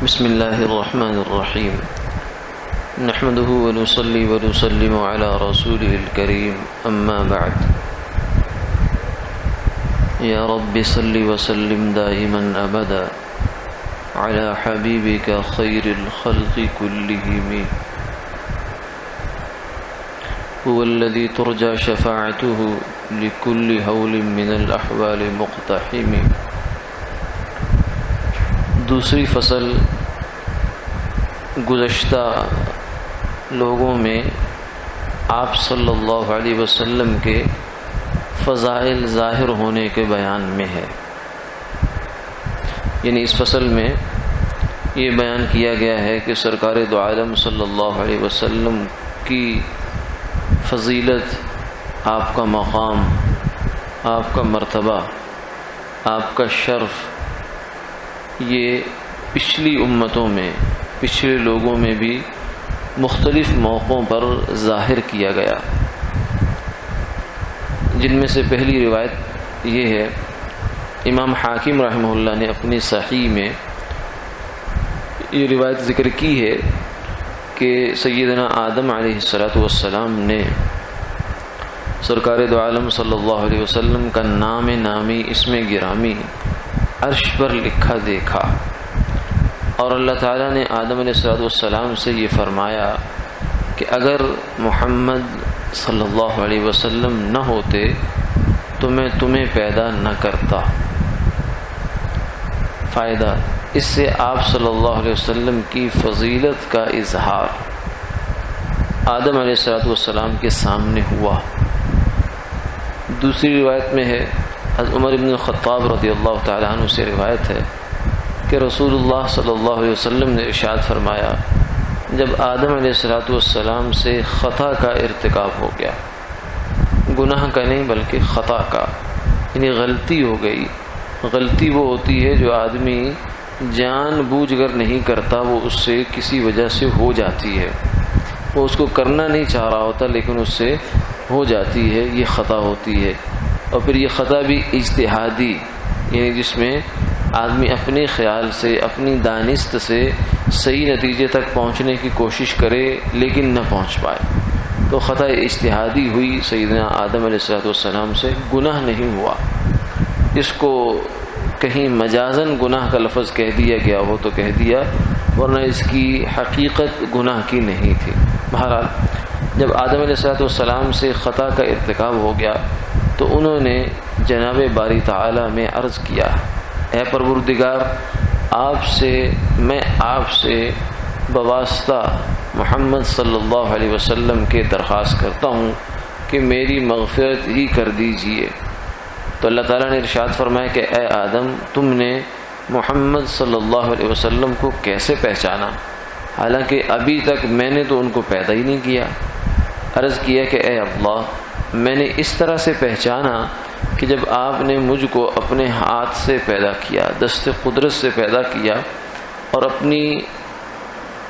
بسم الله الرحمن الرحيم نحمده ونصلي ونسلم على رسوله الكريم أما بعد يا رب صل وسلم دائما أبدا على حبيبك خير الخلق كلهم هو الذي ترجى شفاعته لكل هول من الأحوال مقتحم. دوسری فصل گزشتہ لوگوں میں آپ صلی اللہ علیہ وسلم کے فضائل ظاہر ہونے کے بیان میں ہے. یعنی اس فصل میں یہ بیان کیا گیا ہے کہ سرکار دو عالم صلی اللہ علیہ وسلم کی فضیلت، آپ کا مقام، آپ کا مرتبہ، آپ کا شرف، یہ پچھلی امتوں میں، پچھلے لوگوں میں بھی مختلف موقعوں پر ظاہر کیا گیا، جن میں سے پہلی روایت یہ ہے. امام حاکم رحمہ اللہ نے اپنی صحیح میں یہ روایت ذکر کی ہے کہ سیدنا آدم علیہ السلام نے سرکار دو عالم صلی اللہ علیہ وسلم کا نام نامی، اسم گرامی عرش پر لکھا دیکھا، اور اللہ تعالیٰ نے آدم علیہ السلام سے یہ فرمایا کہ اگر محمد صلی اللہ علیہ وسلم نہ ہوتے تو میں تمہیں پیدا نہ کرتا. فائدہ اس سے آپ صلی اللہ علیہ وسلم کی فضیلت کا اظہار آدم علیہ السلام کے سامنے ہوا. دوسری روایت میں ہے، حضرت عمر بن الخطاب رضی اللہ تعالیٰ عنہ سے روایت ہے کہ رسول اللہ صلی اللہ علیہ وسلم نے ارشاد فرمایا، جب آدم علیہ السلام سے خطا کا ارتکاب ہو گیا، گناہ کا نہیں بلکہ خطا کا، یعنی غلطی ہو گئی. غلطی وہ ہوتی ہے جو آدمی جان بوجھ کر نہیں کرتا، وہ اس سے کسی وجہ سے ہو جاتی ہے، وہ اس کو کرنا نہیں چاہ رہا ہوتا لیکن اس سے ہو جاتی ہے، یہ خطا ہوتی ہے. اور پھر یہ خطا بھی اجتہادی، یعنی جس میں آدمی اپنے خیال سے، اپنی دانست سے صحیح نتیجے تک پہنچنے کی کوشش کرے لیکن نہ پہنچ پائے، تو خطا اجتہادی ہوئی سیدنا آدم علیہ السلام سے، گناہ نہیں ہوا. اس کو کہیں مجازن گناہ کا لفظ کہہ دیا گیا ہو تو کہہ دیا، ورنہ اس کی حقیقت گناہ کی نہیں تھی. بہرحال جب آدم علیہ السلام سے خطا کا ارتکاب ہو گیا تو انہوں نے جناب باری تعالی میں عرض کیا، اے پروردگار، میں آپ سے بواسطہ محمد صلی اللہ علیہ وسلم کے درخواست کرتا ہوں کہ میری مغفرت ہی کر دیجئے. تو اللہ تعالیٰ نے ارشاد فرمایا کہ اے آدم، تم نے محمد صلی اللہ علیہ وسلم کو کیسے پہچانا، حالانکہ ابھی تک میں نے تو ان کو پیدا ہی نہیں کیا. عرض کیا کہ اے اللہ، میں نے اس طرح سے پہچانا کہ جب آپ نے مجھ کو اپنے ہاتھ سے پیدا کیا، دست قدرت سے پیدا کیا، اور اپنی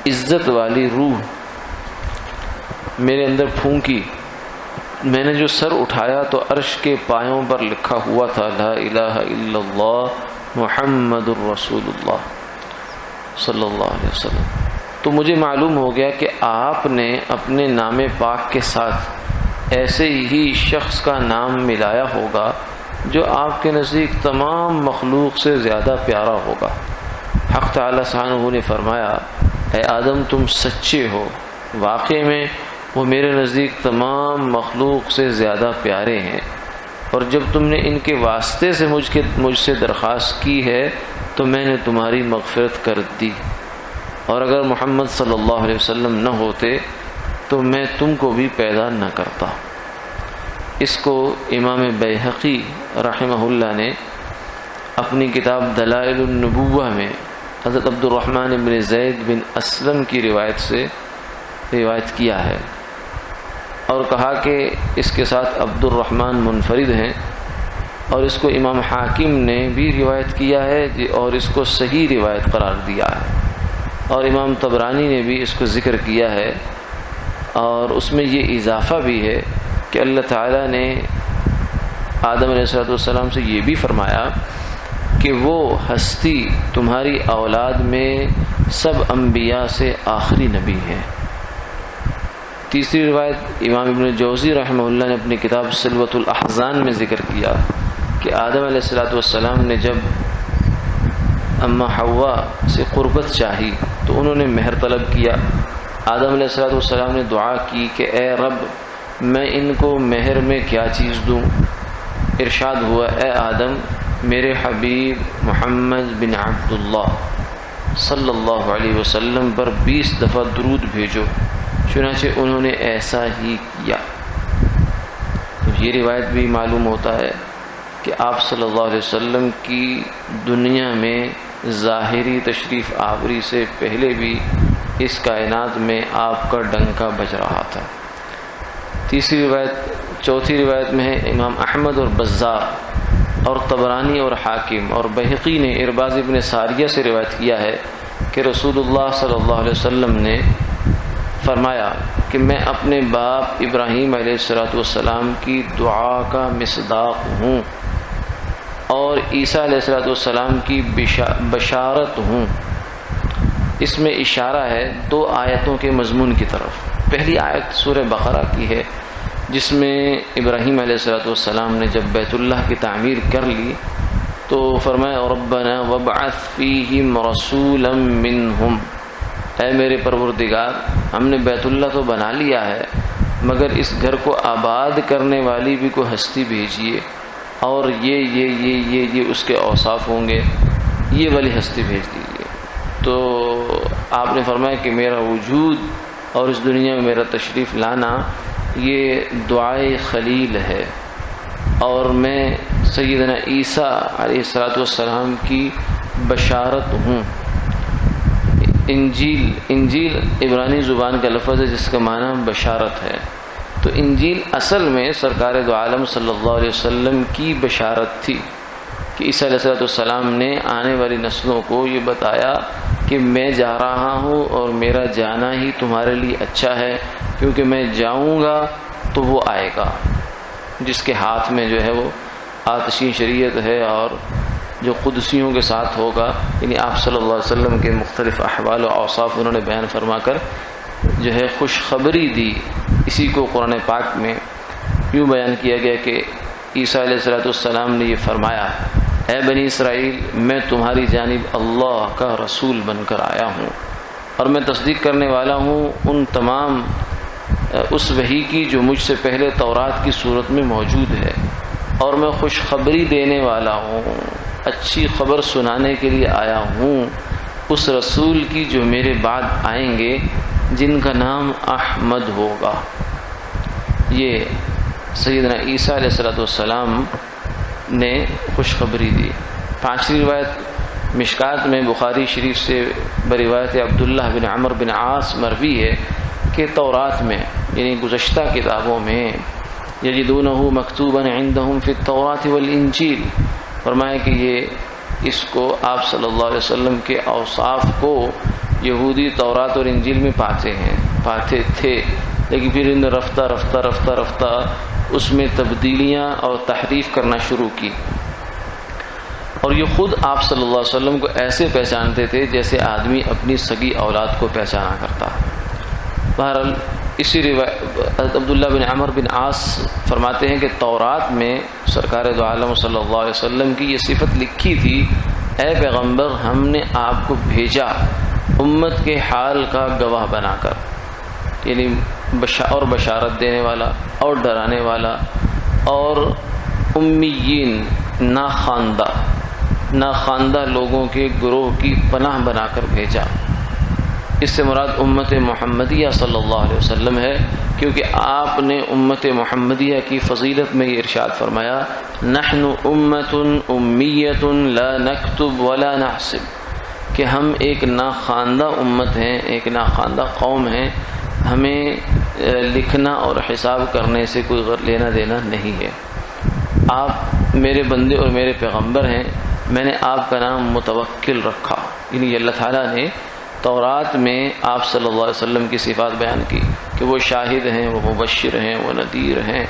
عزت والی روح میرے اندر پھونکی، میں نے جو سر اٹھایا تو عرش کے پایوں پر لکھا ہوا تھا، لا الہ الا اللہ محمد الرسول اللہ صلی اللہ علیہ وسلم. تو مجھے معلوم ہو گیا کہ آپ نے اپنے نام پاک کے ساتھ ایسے ہی شخص کا نام ملایا ہوگا جو آپ کے نزدیک تمام مخلوق سے زیادہ پیارا ہوگا. حق تعالی سبحانہ نے فرمایا، اے آدم، تم سچے ہو، واقعے میں وہ میرے نزدیک تمام مخلوق سے زیادہ پیارے ہیں، اور جب تم نے ان کے واسطے سے مجھ سے درخواست کی ہے تو میں نے تمہاری مغفرت کر دی، اور اگر محمد صلی اللہ علیہ وسلم نہ ہوتے تو میں تم کو بھی پیدا نہ کرتا. اس کو امام بیہقی رحمہ اللہ نے اپنی کتاب دلائل النبوہ میں حضرت عبد الرحمن بن زید بن اسلم کی روایت سے روایت کیا ہے، اور کہا کہ اس کے ساتھ عبد الرحمن منفرد ہیں، اور اس کو امام حاکم نے بھی روایت کیا ہے اور اس کو صحیح روایت قرار دیا ہے، اور امام طبرانی نے بھی اس کو ذکر کیا ہے. اور اس میں یہ اضافہ بھی ہے کہ اللہ تعالیٰ نے آدم علیہ السلام سے یہ بھی فرمایا کہ کہ وہ ہستی تمہاری اولاد میں سب انبیاء سے آخری نبی ہے۔ تیسری روایت امام ابن جوزی رحمہ اللہ نے اپنی کتاب سلوۃ الاحزان میں ذکر کیا کہ آدم علیہ السلام نے جب اماں حوا سے قربت چاہی تو انہوں نے مہر طلب کیا۔ آدم علیہ السلام نے دعا کی کہ اے رب میں ان کو مہر میں کیا چیز دوں؟ ارشاد ہوا اے آدم میرے حبیب محمد بن عبداللہ صلی اللہ علیہ وسلم پر 20 دفعہ درود بھیجو، چنانچہ انہوں نے ایسا ہی کیا۔ تو یہ روایت بھی معلوم ہوتا ہے کہ آپ صلی اللہ علیہ وسلم کی دنیا میں ظاہری تشریف آوری سے پہلے بھی اس کائنات میں آپ کا ڈنکا بج رہا تھا۔ چوتھی روایت میں ہے امام احمد اور بزار اور طبرانی اور حاکم اور بہقی نے ارباز ابن ساریہ سے روایت کیا ہے کہ رسول اللہ صلی اللہ علیہ وسلم نے فرمایا کہ میں اپنے باپ ابراہیم علیہ السلام کی دعا کا مصداق ہوں اور عیسیٰ علیہ السلام کی بشارت ہوں۔ اس میں اشارہ ہے 2 آیتوں کے مضمون کی طرف۔ پہلی آیت سورہ بقرہ کی ہے جس میں ابراہیم علیہ السلام نے جب بیت اللہ کی تعمیر کر لی تو فرمایا ربنا وابعث فیہم رسولا منہم، اے میرے پروردگار ہم نے بیت اللہ تو بنا لیا ہے مگر اس گھر کو آباد کرنے والی بھی کوئی ہستی بھیجیے اور یہ اس کے اوصاف ہوں گے، یہ والی ہستی بھیج دیجیے۔ تو آپ نے فرمایا کہ میرا وجود اور اس دنیا میں میرا تشریف لانا یہ دعائے خلیل ہے اور میں سیدنا عیسیٰ علیہ السلام کی بشارت ہوں۔ انجیل عبرانی زبان کا لفظ ہے جس کا معنی بشارت ہے، تو انجیل اصل میں سرکار دو عالم صلی اللہ علیہ وسلم کی بشارت تھی کہ عیسیٰ علیہ السلام نے آنے والی نسلوں کو یہ بتایا کہ میں جا رہا ہوں اور میرا جانا ہی تمہارے لیے اچھا ہے، کیونکہ میں جاؤں گا تو وہ آئے گا جس کے ہاتھ میں جو ہے وہ آتشین شریعت ہے اور جو قدسیوں کے ساتھ ہوگا، یعنی آپ صلی اللہ علیہ وسلم کے مختلف احوال و اوصاف انہوں نے بیان فرما کر جو ہے خوشخبری دی۔ اسی کو قرآن پاک میں یوں بیان کیا گیا کہ عیسیٰ علیہ السلام نے یہ فرمایا اے بنی اسرائیل میں تمہاری جانب اللہ کا رسول بن کر آیا ہوں اور میں تصدیق کرنے والا ہوں ان تمام اس وحی کی جو مجھ سے پہلے تورات کی صورت میں موجود ہے، اور میں خوشخبری دینے والا ہوں، اچھی خبر سنانے کے لیے آیا ہوں اس رسول کی جو میرے بعد آئیں گے جن کا نام احمد ہوگا۔ یہ سیدنا عیسیٰ علیہ السلام نے خوشخبری دی۔ 5ویں روایت مشکات میں بخاری شریف سے بروایت عبداللہ بن عمر بن عاص مروی ہے کہ تورات میں یعنی گزشتہ کتابوں میں یجدونہ مکتوبا عندہم فی التوراۃ والانجیل، فرمایا کہ یہ اس کو آپ صلی اللہ علیہ وسلم کے اوصاف کو یہودی تورات اور انجیل میں پاتے تھے، لیکن پھر انہوں نے رفتہ اس میں تبدیلیاں اور تحریف کرنا شروع کی، اور یہ خود آپ صلی اللہ علیہ وسلم کو ایسے پہچانتے تھے جیسے آدمی اپنی سگی اولاد کو پہچانا کرتا۔ بہرحال اسی روایت عبداللہ بن عمر بن عاص فرماتے ہیں کہ تورات میں سرکار دو عالم صلی اللہ علیہ وسلم کی یہ صفت لکھی تھی اے پیغمبر ہم نے آپ کو بھیجا امت کے حال کا گواہ بنا کر، یعنی بشارت دینے والا اور ڈرانے والا اور امیین ناخواندہ لوگوں کے گروہ کی پناہ بنا کر بھیجا۔ اس سے مراد امت محمدیہ صلی اللہ علیہ وسلم ہے، کیونکہ آپ نے امت محمدیہ کی فضیلت میں یہ ارشاد فرمایا نحن امت امیت لا نکتب ولا نحسب، کہ ہم ایک ناخواندہ امت ہیں، ایک ناخواندہ قوم ہیں، ہمیں لکھنا اور حساب کرنے سے کوئی لینا دینا نہیں ہے۔ آپ میرے بندے اور میرے پیغمبر ہیں، میں نے آپ کا نام متوکل رکھا، یعنی اللہ تعالیٰ نے تورات میں آپ صلی اللہ علیہ وسلم کی صفات بیان کی کہ وہ شاہد ہیں، وہ مبشر ہیں، وہ نذیر ہیں،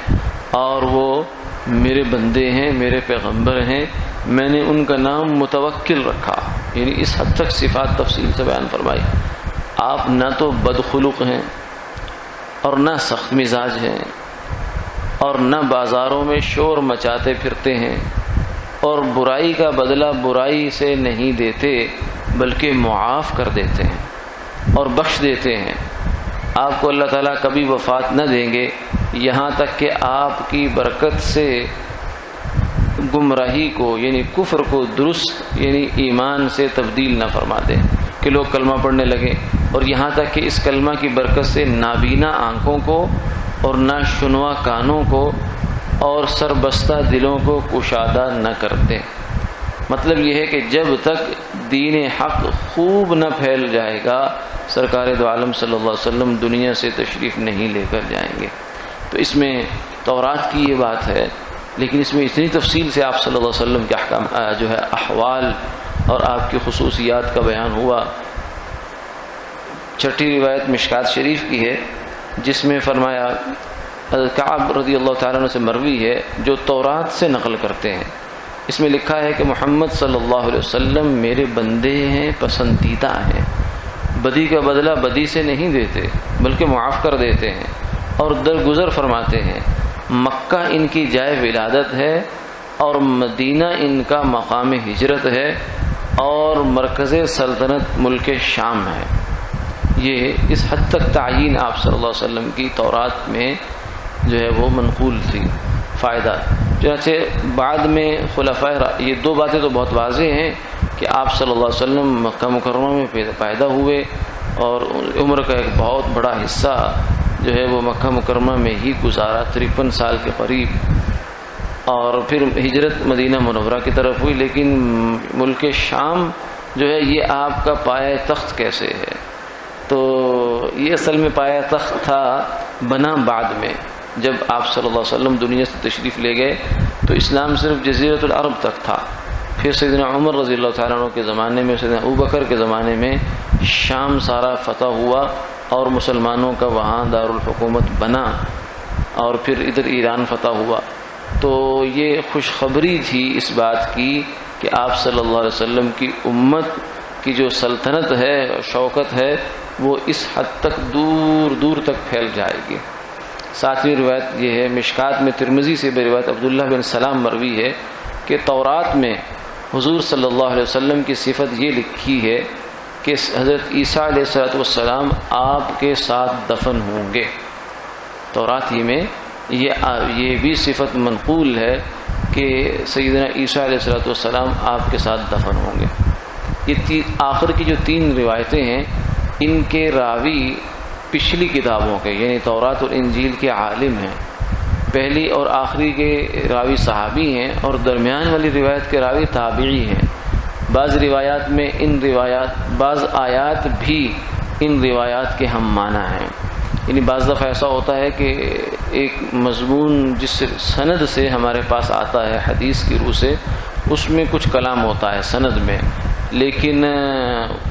اور وہ میرے بندے ہیں، میرے پیغمبر ہیں، میں نے ان کا نام متوکل رکھا. یعنی اس حد تک صفات تفصیل سے بیان فرمائی. آپ نہ تو بدخلق ہیں اور نہ سخت مزاج ہیں اور نہ بازاروں میں شور مچاتے پھرتے ہیں اور برائی کا بدلہ برائی سے نہیں دیتے بلکہ معاف کر دیتے ہیں اور بخش دیتے ہیں. آپ کو اللہ تعالیٰ کبھی وفات نہ دیں گے یہاں تک کہ آپ کی برکت سے گمراہی کو یعنی کفر کو درست یعنی ایمان سے تبدیل نہ فرما دیں کہ لوگ کلمہ پڑھنے لگیں، اور یہاں تک کہ اس کلمہ کی برکت سے نابینا آنکھوں کو اور نہ شنوا کانوں کو اور سربستہ دلوں کو کشادہ نہ کر دیں. مطلب یہ ہے کہ جب تک دین حق خوب نہ پھیل جائے گا سرکار دو عالم صلی اللہ علیہ وسلم دنیا سے تشریف نہیں لے کر جائیں گے. تو اس میں تورات کی یہ بات ہے، لیکن اس میں اتنی تفصیل سے آپ صلی اللہ علیہ وسلم کے احکام جو ہے احوال اور آپ کی خصوصیات کا بیان ہوا. چھٹی روایت مشکات شریف کی ہے جس میں فرمایا کعب رضی اللہ تعالیٰ عنہ سے مروی ہے جو تورات سے نقل کرتے ہیں. اس میں لکھا ہے کہ محمد صلی اللہ علیہ وسلم میرے بندے ہیں، پسندیدہ ہیں، بدی کا بدلہ بدی سے نہیں دیتے بلکہ معاف کر دیتے ہیں اور درگزر فرماتے ہیں. مکہ ان کی جائے ولادت ہے اور مدینہ ان کا مقام ہجرت ہے اور مرکز سلطنت ملک شام ہے. یہ اس حد تک تعیین آپ صلی اللہ علیہ وسلم کی تورات میں جو ہے وہ منقول تھی. فائدہ چنانچہ بعد میں خلفائے یہ دو باتیں تو بہت واضح ہیں کہ آپ صلی اللہ علیہ وسلم مکہ مکرمہ میں پیدا ہوئے اور عمر کا ایک بہت بڑا حصہ جو ہے وہ مکہ مکرمہ میں ہی گزارا، 53 سال کے قریب، اور پھر ہجرت مدینہ منورہ کی طرف ہوئی. لیکن ملک شام جو ہے یہ آپ کا پایہ تخت کیسے ہے؟ تو یہ اصل میں پایہ تخت تھا بنا بعد میں. جب آپ صلی اللہ علیہ وسلم دنیا سے تشریف لے گئے تو اسلام صرف جزیرۃ العرب تک تھا. پھر سیدنا عمر رضی اللہ تعالیٰ عنہ کے زمانے میں، سیدنا ابوبکر کے زمانے میں شام سارا فتح ہوا اور مسلمانوں کا وہاں دارالحکومت بنا، اور پھر ادھر ایران فتح ہوا. تو یہ خوشخبری تھی اس بات کی کہ آپ صلی اللہ علیہ وسلم کی امت کی جو سلطنت ہے، شوکت ہے، وہ اس حد تک دور دور تک پھیل جائے گی. ساتویں روایت یہ ہے مشکات میں ترمذی سے روایت عبداللہ بن سلام مروی ہے کہ تورات میں حضور صلی اللہ علیہ وسلم کی صفت یہ لکھی ہے کہ حضرت عیسیٰ علیہ السلام آپ کے ساتھ دفن ہوں گے. تورات ہی میں یہ بھی صفت منقول ہے کہ سیدنا عیسیٰ علیہ السلام آپ کے ساتھ دفن ہوں گے. یہ آخر کی جو 3 روایتیں ہیں ان کے راوی پچھلی کتابوں کے یعنی تورات اور انجیل کے عالم ہیں. پہلی اور آخری کے راوی صحابی ہیں اور درمیان والی روایت کے راوی تابعی ہیں. بعض روایات میں بعض آیات بھی ان روایات کے ہم معنی ہیں. یعنی بعض دفعہ ایسا ہوتا ہے کہ ایک مضمون جس سند سے ہمارے پاس آتا ہے حدیث کی روح سے، اس میں کچھ کلام ہوتا ہے سند میں، لیکن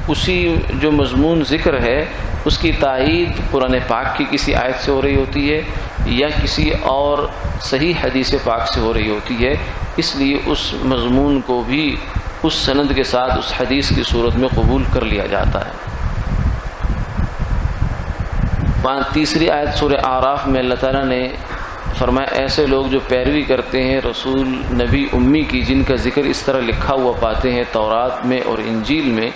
اسی جو مضمون ذکر ہے اس کی تائید قرآن پاک کی کسی آیت سے ہو رہی ہوتی ہے یا کسی اور صحیح حدیث پاک سے ہو رہی ہوتی ہے. اس لیے اس مضمون کو بھی اس سند کے ساتھ اس حدیث کی صورت میں قبول کر لیا جاتا ہے. تیسری آیت سورہ اعراف میں اللہ تعالیٰ نے فرمایا ایسے لوگ جو پیروی کرتے ہیں رسول نبی امی کی جن کا ذکر اس طرح لکھا ہوا پاتے ہیں تورات میں اور انجیل میں،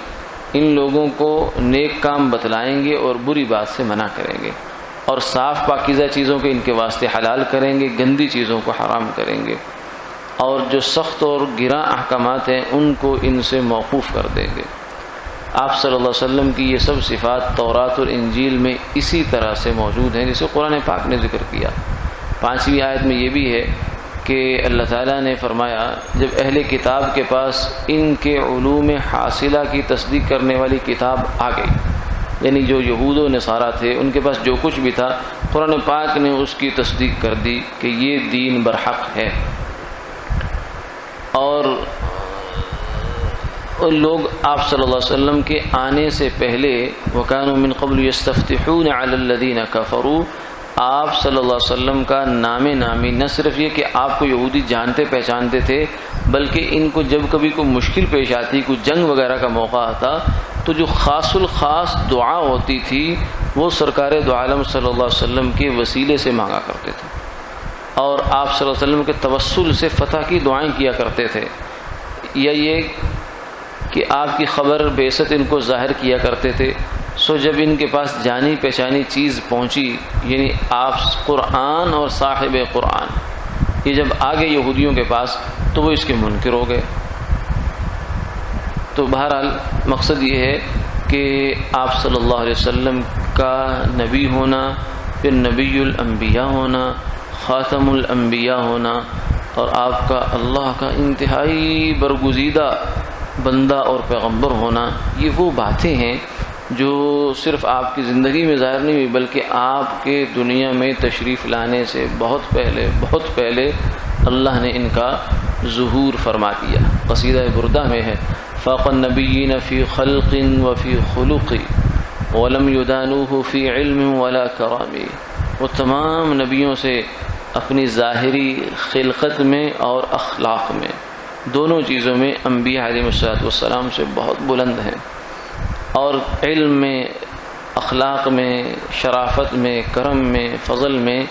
ان لوگوں کو نیک کام بتلائیں گے اور بری بات سے منع کریں گے اور صاف پاکیزہ چیزوں کے ان کے واسطے حلال کریں گے، گندی چیزوں کو حرام کریں گے، اور جو سخت اور گراں احکامات ہیں ان کو ان سے موقوف کر دیں گے. آپ صلی اللہ علیہ وسلم کی یہ سب صفات تورات اور انجیل میں اسی طرح سے موجود ہیں جسے قرآن پاک نے ذکر کیا. 5ویں آیت میں یہ بھی ہے کہ اللہ تعالیٰ نے فرمایا جب اہل کتاب کے پاس ان کے علوم حاصلہ کی تصدیق کرنے والی کتاب آ گئی، یعنی جو یہود و نصارہ تھے ان کے پاس جو کچھ بھی تھا قرآن پاک نے اس کی تصدیق کر دی کہ یہ دین برحق ہے. اور لوگ آپ صلی اللہ علیہ وسلم کے آنے سے پہلے وَكَانُوا مِن قَبْلُ يَسْتَفْتِحُونَ عَلَى الَّذِينَ كَفَرُوا، آپ صلی اللہ علیہ وسلم کا نام نامی نہ صرف یہ کہ آپ کو یہودی جانتے پہچانتے تھے، بلکہ ان کو جب کبھی کوئی مشکل پیش آتی، کوئی جنگ وغیرہ کا موقع آتا، تو جو خاص الخاص دعا ہوتی تھی وہ سرکار دو عالم صلی اللہ علیہ وسلم کے وسیلے سے مانگا کرتے تھے، اور آپ صلی اللہ علیہ وسلم کے توسل سے فتح کی دعائیں کیا کرتے تھے، یا یہ کہ آپ کی خبر بعثت ان کو ظاہر کیا کرتے تھے۔ سو جب ان کے پاس جانی پہچانی چیز پہنچی، یعنی آپ قرآن اور صاحب قرآن، یہ جب آگے یہودیوں کے پاس تو وہ اس کے منکر ہو گئے۔ تو بہرحال مقصد یہ ہے کہ آپ صلی اللہ علیہ وسلم کا نبی ہونا، پھر نبی الانبیاء ہونا، خاتم الانبیاء ہونا، اور آپ کا اللہ کا انتہائی برگزیدہ بندہ اور پیغمبر ہونا، یہ وہ باتیں ہیں جو صرف آپ کی زندگی میں ظاہر نہیں ہوئی، بلکہ آپ کے دنیا میں تشریف لانے سے بہت پہلے اللہ نے ان کا ظہور فرما دیا۔ قصیدہ بردہ میں ہے، فاق النبیین فی خلق وفی خلق ولم یدانوہ فی علم ولا کرام۔ وہ تمام نبیوں سے اپنی ظاہری خلقت میں اور اخلاق میں، دونوں چیزوں میں انبیاء علیہ السلام سے بہت بلند ہیں، اور علم میں، اخلاق میں، شرافت میں، کرم میں، فضل میں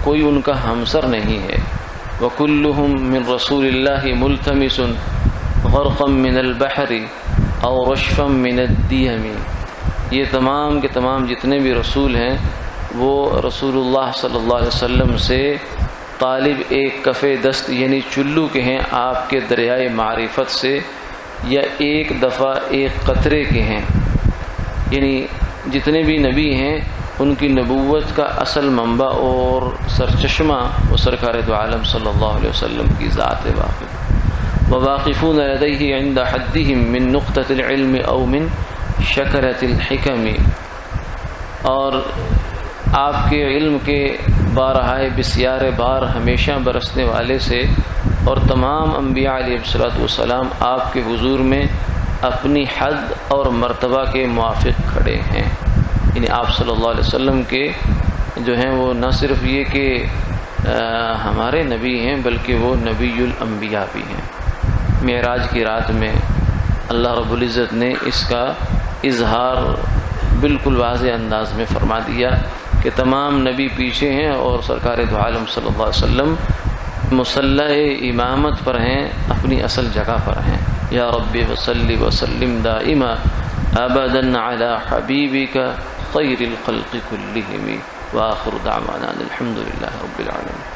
کوئی ان کا ہمسر نہیں ہے۔ وَكُلُّهُم مِّن رَّسُولِ اللَّهِ مُلْتَمِسٌ غَرْقًا مِّنَ الْبَحْرِ أَوْ رَشْفًا مِّنَ الدِّيَمِ۔ یہ تمام کے تمام جتنے بھی رسول ہیں وہ رسول اللہ صلی اللہ علیہ وسلم سے طالب ایک کف دست یعنی چلو کے ہیں آپ کے دریائے معرفت سے، یا ایک دفعہ ایک قطرے کے ہیں، یعنی جتنے بھی نبی ہیں ان کی نبوت کا اصل منبع اور سرچشمہ وہ سرکار دو عالم صلی اللہ علیہ وسلم کی ذات واقف۔ وواقفون لدیہ عند حدہم من نقطۃ العلم او من شکرۃ الحکم۔ اور آپ کے علم کے بارہائے بسیار بار ہمیشہ برسنے والے سے، اور تمام انبیاء علیہ السلام آپ کے حضور میں اپنی حد اور مرتبہ کے موافق کھڑے ہیں، یعنی آپ صلی اللہ علیہ وسلم کے جو ہیں وہ نہ صرف یہ کہ ہمارے نبی ہیں بلکہ وہ نبی الانبیاء بھی ہیں۔ معراج کی رات میں اللہ رب العزت نے اس کا اظہار بالکل واضح انداز میں فرما دیا کہ تمام نبی پیچھے ہیں اور سرکار دو عالم صلی اللہ علیہ وسلم مصلح امامت پر ہیں، اپنی اصل جگہ پر ہیں۔ یا رب وصلی وسلم دائما ابدا علی حبیبک خیر الخلق کلہم، وآخر دعوانا الحمد للہ رب العالمین۔